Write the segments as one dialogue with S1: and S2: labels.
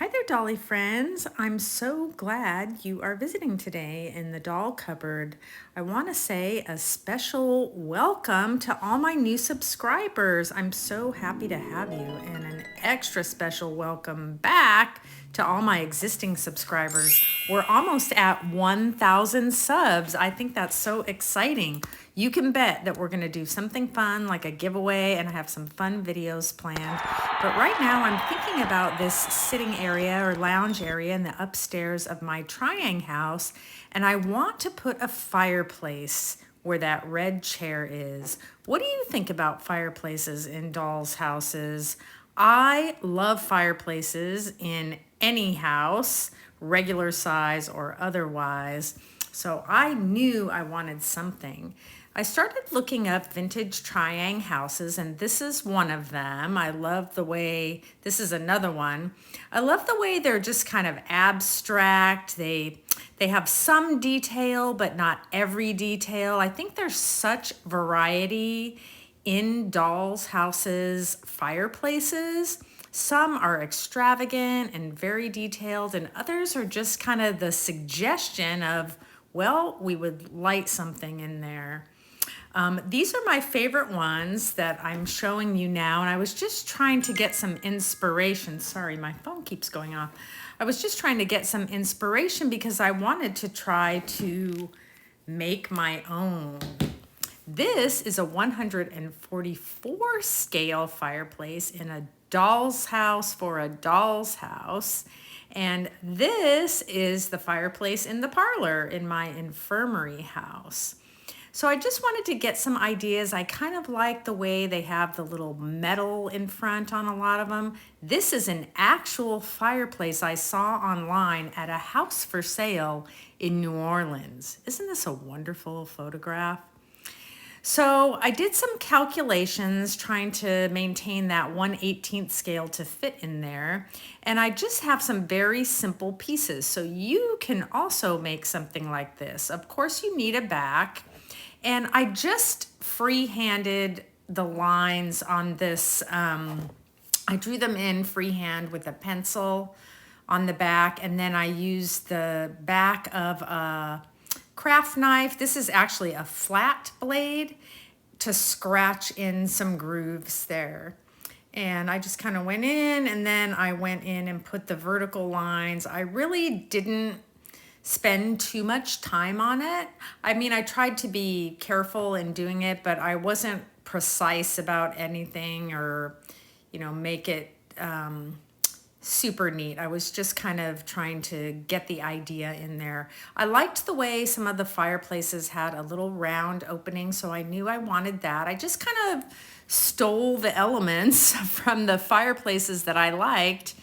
S1: Hi there, Dolly friends. I'm so glad you are visiting today in the doll cupboard. I want to say a special welcome to all my new subscribers. I'm so happy to have you, and an extra special welcome back to all my existing subscribers. We're almost at 1,000 subs. I think that's so exciting. You can bet that we're going to do something fun like a giveaway, and I have some fun videos planned. But right now I'm thinking about this sitting area or lounge area in the upstairs of my Triang house, and I want to put a fireplace where that red chair is. What do you think about fireplaces in dolls' houses? I love fireplaces in any house, regular size or otherwise. So I knew I wanted something. I started looking up vintage Triang houses, and this is one of them. I love the way, this is another one. I love the way they're just kind of abstract. They have some detail, but not every detail. I think there's such variety in dolls' houses, fireplaces. Some are extravagant and very detailed, and others are just kind of the suggestion of, well, we would light something in there. These are my favorite ones that I'm showing you now, and I was just trying to get some inspiration. Sorry, my phone keeps going off. I was just trying to get some inspiration because I wanted to try to make my own. This is a 144 scale fireplace in a doll's house for a doll's house. And this is the fireplace in the parlor in my infirmary house. So I just wanted to get some ideas. I kind of like the way they have the little metal in front on a lot of them. This is an actual fireplace I saw online at a house for sale in New Orleans. Isn't this a wonderful photograph? So I did some calculations trying to maintain that 1/18 scale to fit in there. And I just have some very simple pieces. So you can also make something like this. Of course, you need a back. And I just free-handed the lines on this. I drew them in freehand with a pencil on the back, and then I used the back of a craft knife. This is actually a flat blade to scratch in some grooves there. And I just kind of went in, and then I went in and put the vertical lines. I really didn't spend too much time on it. I mean, I tried to be careful in doing it, but I wasn't precise about anything or, make it super neat. I was just kind of trying to get the idea in there. I liked the way some of the fireplaces had a little round opening, so I knew I wanted that. I just kind of stole the elements from the fireplaces that I liked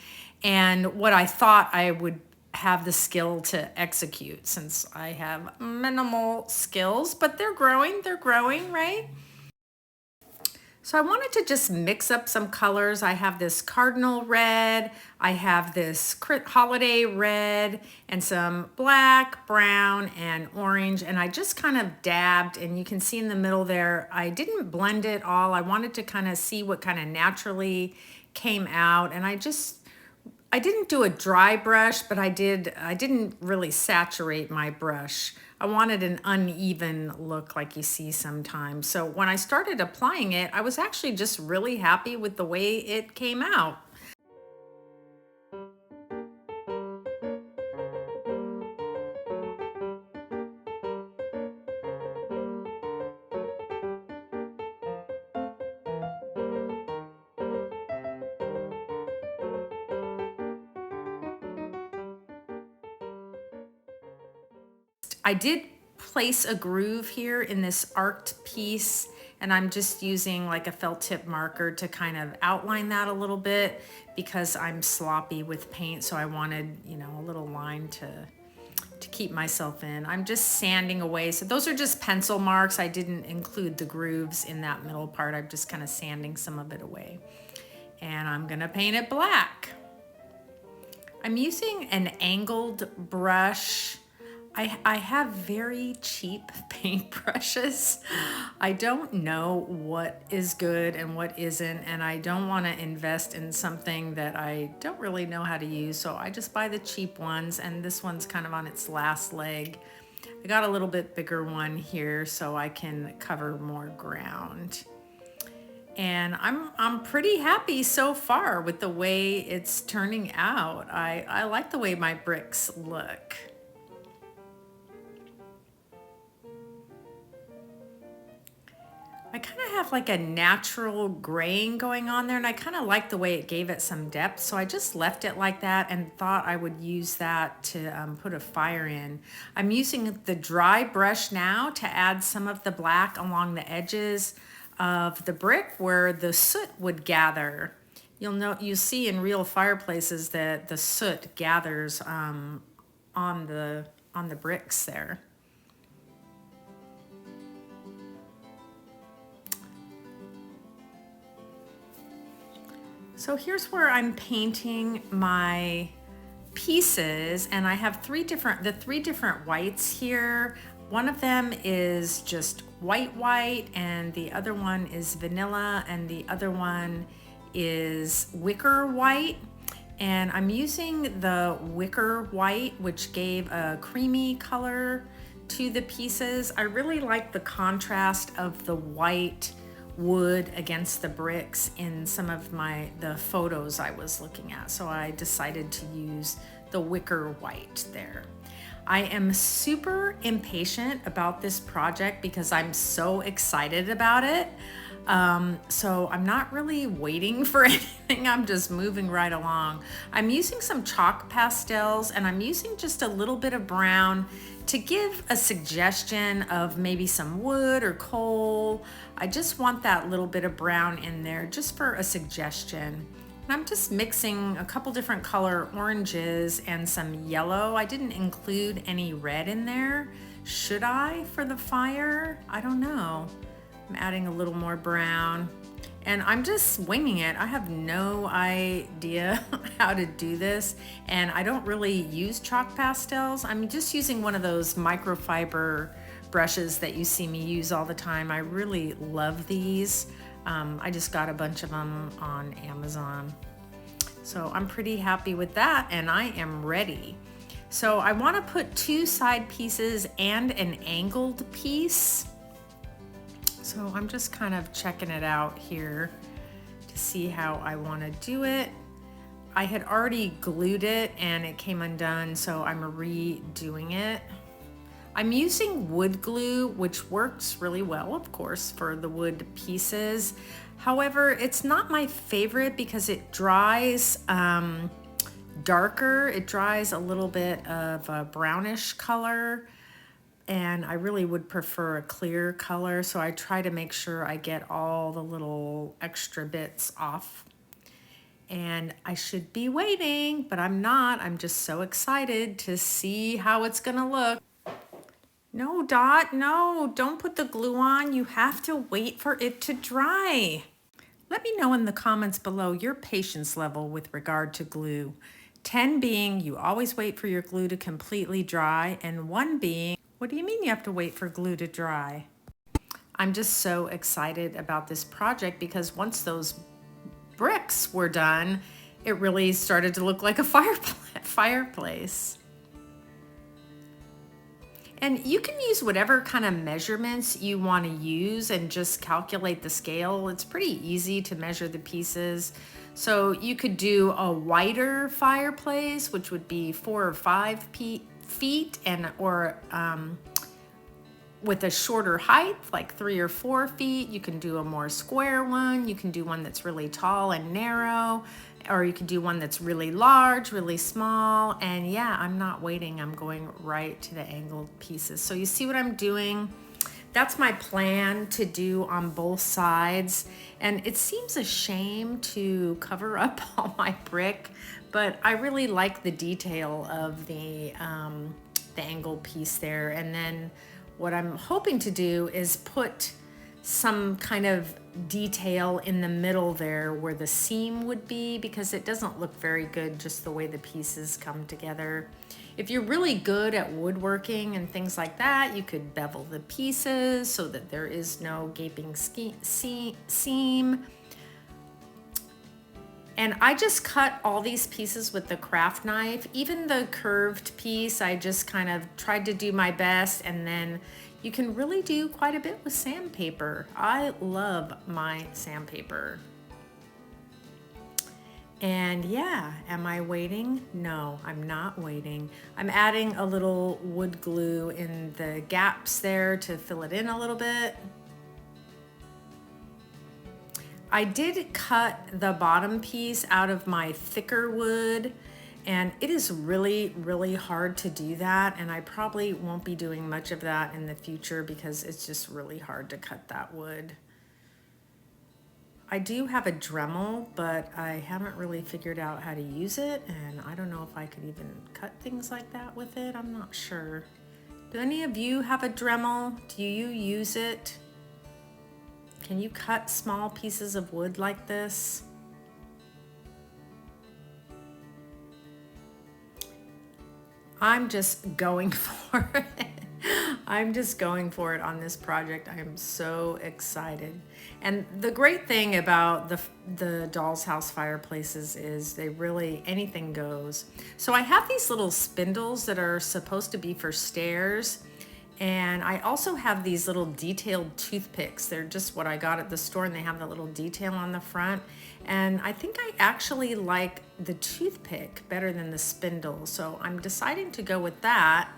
S1: and what I thought I would have the skill to execute, since I have minimal skills, but they're growing, right? So I wanted to just mix up some colors. I have this cardinal red, I have this holiday red, and some black, brown, and orange, and I just kind of dabbed, and you can see in the middle there, I didn't blend it all. I wanted to kind of see what kind of naturally came out, and I didn't do a dry brush, but I didn't really saturate my brush. I wanted an uneven look like you see sometimes. So when I started applying it, I was actually just really happy with the way it came out. I did place a groove here in this arced piece, and I'm just using like a felt tip marker to kind of outline that a little bit because I'm sloppy with paint, so I wanted, a little line to keep myself in. I'm just sanding away. So those are just pencil marks. I didn't include the grooves in that middle part. I'm just kind of sanding some of it away. And I'm gonna paint it black. I'm using an angled brush. I have very cheap paintbrushes. I don't know what is good and what isn't, and I don't want to invest in something that I don't really know how to use, so I just buy the cheap ones, and this one's kind of on its last leg. I got a little bit bigger one here so I can cover more ground. And I'm pretty happy so far with the way it's turning out. I like the way my bricks look. I kind of have like a natural graying going on there, and I kind of like the way it gave it some depth, so I just left it like that and thought I would use that to put a fire in. I'm using the dry brush now to add some of the black along the edges of the brick where the soot would gather. You see in real fireplaces that the soot gathers on the bricks there. So here's where I'm painting my pieces, and I have three different whites here. One of them is just white, and the other one is vanilla, and the other one is wicker white. And I'm using the wicker white, which gave a creamy color to the pieces. I really like the contrast of the white wood against the bricks in some of the photos I was looking at, so I decided to use the wicker white there. I am super impatient about this project because I'm so excited about it. So I'm not really waiting for anything, I'm just moving right along. I'm using some chalk pastels, and I'm using just a little bit of brown to give a suggestion of maybe some wood or coal. I just want that little bit of brown in there just for a suggestion. And I'm just mixing a couple different color oranges and some yellow. I didn't include any red in there. Should I for the fire? I don't know. I'm adding a little more brown. And I'm just winging it. I have no idea how to do this. And I don't really use chalk pastels. I'm just using one of those microfiber brushes that you see me use all the time. I really love these. I just got a bunch of them on Amazon. So I'm pretty happy with that, and I am ready. So I want to put two side pieces and an angled piece. So I'm just kind of checking it out here to see how I want to do it. I had already glued it and it came undone, so I'm redoing it. I'm using wood glue, which works really well, of course, for the wood pieces. However, it's not my favorite because it dries darker. It dries a little bit of a brownish color, and I really would prefer a clear color, so I try to make sure I get all the little extra bits off. And I should be waiting, but I'm not. I'm just so excited to see how it's gonna look. No, Dot, no, don't put the glue on. You have to wait for it to dry. Let me know in the comments below your patience level with regard to glue. 10 being you always wait for your glue to completely dry, and 1 being, what do you mean you have to wait for glue to dry? I'm just so excited about this project because once those bricks were done, it really started to look like a fireplace. And you can use whatever kind of measurements you want to use and just calculate the scale. It's pretty easy to measure the pieces. So you could do a wider fireplace, which would be 4 or 5 feet, or with a shorter height, like 3 or 4 feet. You can do a more square one. You can do one that's really tall and narrow, or you could do one that's really large, really small. And yeah, I'm not waiting. I'm going right to the angled pieces. So you see what I'm doing? That's my plan to do on both sides. And it seems a shame to cover up all my brick, but I really like the detail of the angled piece there. And then what I'm hoping to do is put some kind of detail in the middle there where the seam would be, because it doesn't look very good just the way the pieces come together. If you're really good at woodworking and things like that, you could bevel the pieces so that there is no gaping seam. And I just cut all these pieces with the craft knife. Even the curved piece, I just kind of tried to do my best, and then you can really do quite a bit with sandpaper. I love my sandpaper. And yeah, am I waiting? No, I'm not waiting. I'm adding a little wood glue in the gaps there to fill it in a little bit. I did cut the bottom piece out of my thicker wood, and it is really, really hard to do that. And I probably won't be doing much of that in the future because it's just really hard to cut that wood. I do have a Dremel, but I haven't really figured out how to use it, and I don't know if I could even cut things like that with it. I'm not sure. Do any of you have a Dremel? Do you use it? Can you cut small pieces of wood like this? I'm just going for it. I'm just going for it on this project. I am so excited. And the great thing about the Doll's House fireplaces is they really, anything goes. So I have these little spindles that are supposed to be for stairs. And I also have these little detailed toothpicks. They're just what I got at the store, and they have the little detail on the front. And I think I actually like the toothpick better than the spindle. So I'm deciding to go with that.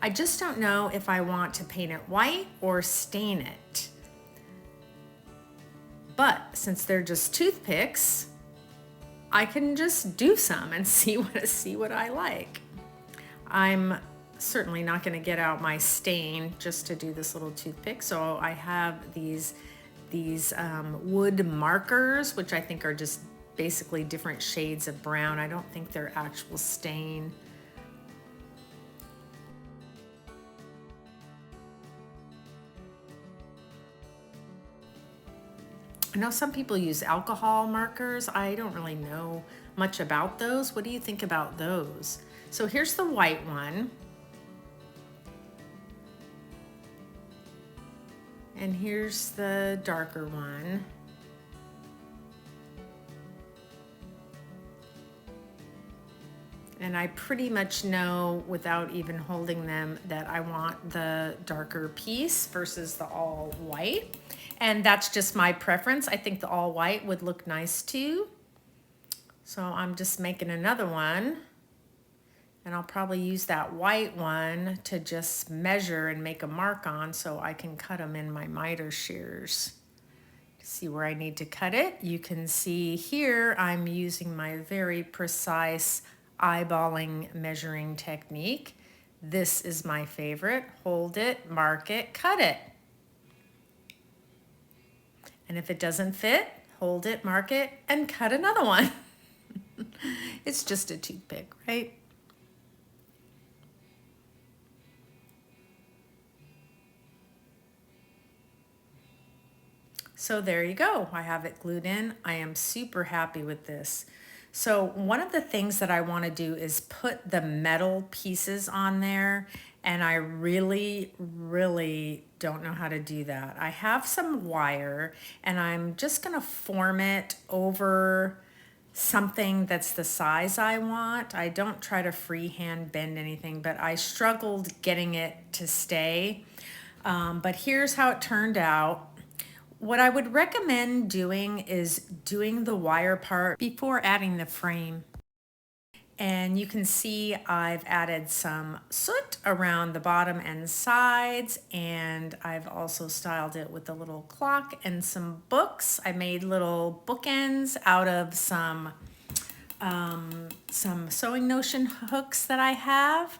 S1: I just don't know if I want to paint it white or stain it. But since they're just toothpicks, I can just do some and see what I like. I'm certainly not going to get out my stain just to do this little toothpick. So I have these wood markers, which I think are just basically different shades of brown. I don't think they're actual stain. I know some people use alcohol markers. I don't really know much about those. What do you think about those? So here's the white one. And here's the darker one. And I pretty much know without even holding them that I want the darker piece versus the all white. And that's just my preference. I think the all white would look nice too. So I'm just making another one. And I'll probably use that white one to just measure and make a mark on so I can cut them in my miter shears. See where I need to cut it. You can see here I'm using my very precise eyeballing measuring technique. This is my favorite. Hold it, mark it, cut it. And if it doesn't fit, hold it, mark it, and cut another one. It's just a toothpick, right? So there you go. I have it glued in. I am super happy with this. So one of the things that I want to do is put the metal pieces on there, and I really, really don't know how to do that. I have some wire, and I'm just going to form it over something that's the size I want. I don't try to freehand bend anything, but I struggled getting it to stay. But here's how it turned out. What I would recommend doing is doing the wire part before adding the frame. And you can see I've added some soot around the bottom and sides, and I've also styled it with a little clock and some books. I made little bookends out of some sewing notion hooks that I have,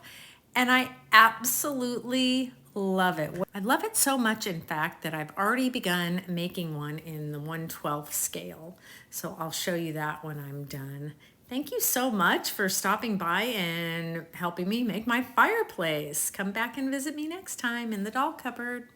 S1: and I absolutely love it. I love it so much, in fact, that I've already begun making one in the 1/12 scale. So I'll show you that when I'm done. Thank you so much for stopping by and helping me make my fireplace. Come back and visit me next time in the doll cupboard.